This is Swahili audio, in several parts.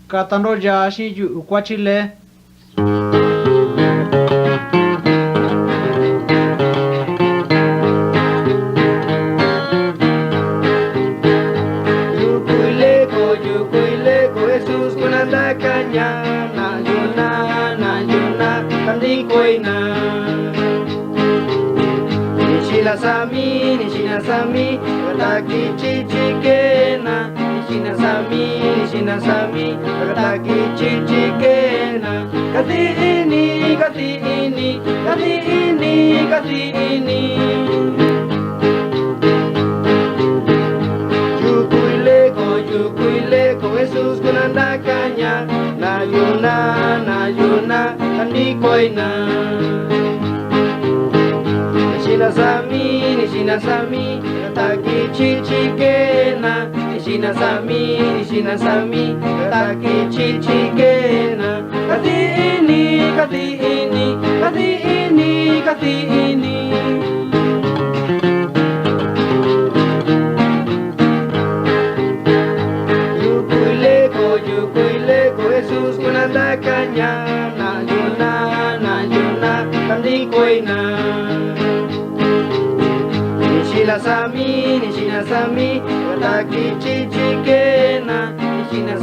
katanoja shi yu kwachile Jesus kunanda kanya na yuna kandi koina nishina sami wataki chichikena nishina sami wataki chichikena kati ini Yukuileko Jesus kunanda kanya na yuna kandi koina nishina sami taki chichikena nishina sami taki chichikena kati ini Jesus kunanda kanya na yuna kandi koina nishina sami wataki chichikena nishina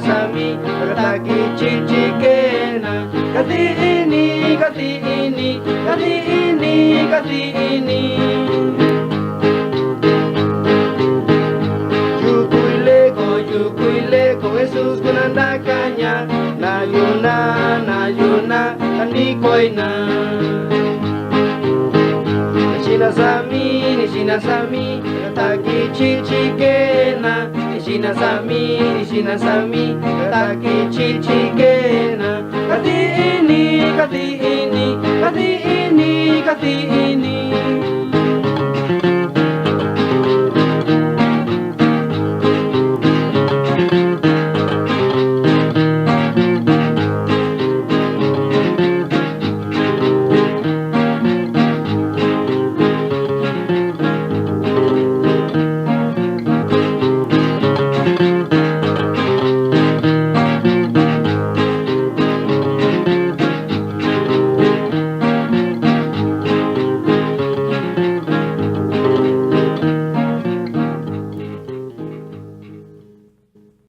sami wataki chichikena kati ini Yukuileko Jesus kunanda kanya na yuna kandi koina nishina sami wataki chichikena nishina sami wataki chichikena kati ini